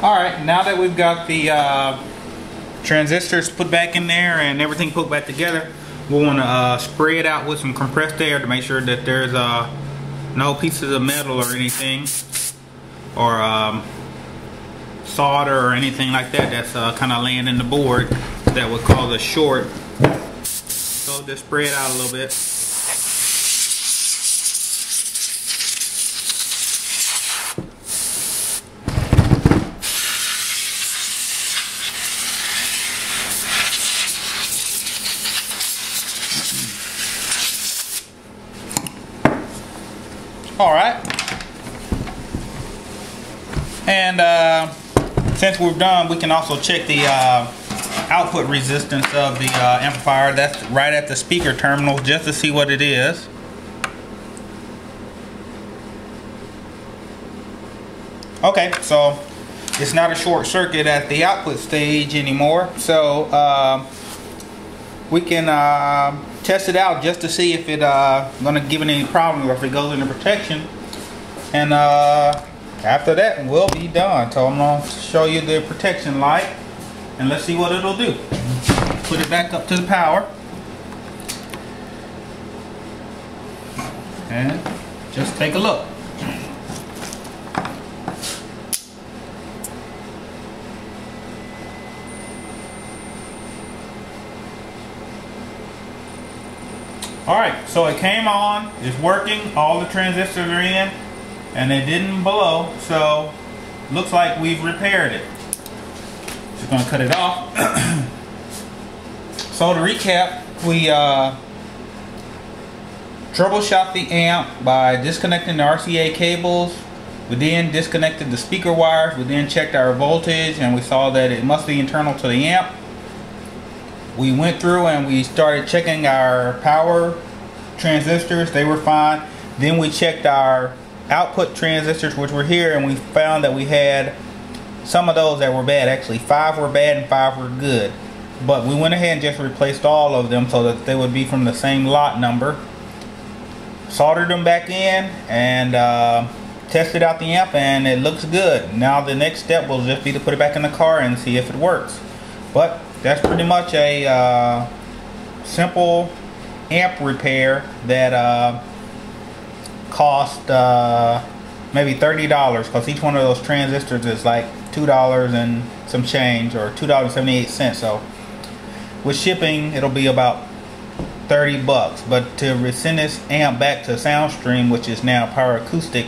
Alright, now that we've got the transistors put back in there and everything put back together, we'll want to spray it out with some compressed air to make sure that there's no pieces of metal or anything, or solder or anything like that that's kind of laying in the board that would cause a short. So just spray it out a little bit. Alright, and since we're done, we can also check the output resistance of the amplifier. That's right at the speaker terminal, just to see what it is. Okay, so it's not a short circuit at the output stage anymore, so we can test it out just to see if it's going to give it any problem or if it goes into protection. And after that, we'll be done. So I'm going to show you the protection light and let's see what it'll do. Put it back up to the power. And just take a look. Alright, so it came on, it's working, all the transistors are in, and it didn't blow, so looks like we've repaired it. Just going to cut it off. So to recap, we troubleshot the amp by disconnecting the RCA cables. We then disconnected the speaker wires, we then checked our voltage, and we saw that it must be internal to the amp. We went through and we started checking our power transistors. They were fine. Then we checked our output transistors, which were here, and we found that we had some of those that were bad. Actually, 5 were bad and 5 were good. But we went ahead and just replaced all of them so that they would be from the same lot number. Soldered them back in and tested out the amp, and it looks good. Now the next step will just be to put it back in the car and see if it works. But that's pretty much a simple amp repair that cost maybe $30, because each one of those transistors is like $2 and some change, or $2.78. So with shipping, it'll be about $30. But to resend this amp back to Soundstream, which is now Power Acoustic,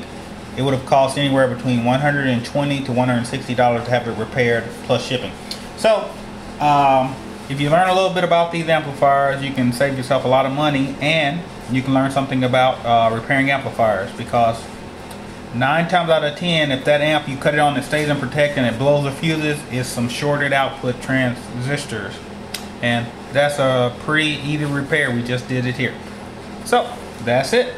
it would have cost anywhere between $120 to $160 to have it repaired plus shipping. So if you learn a little bit about these amplifiers, you can save yourself a lot of money, and you can learn something about repairing amplifiers, because 9 times out of 10, if that amp, you cut it on, it stays in protect and it blows the fuses, is some shorted output transistors. And that's a pretty easy repair. We just did it here. So that's it.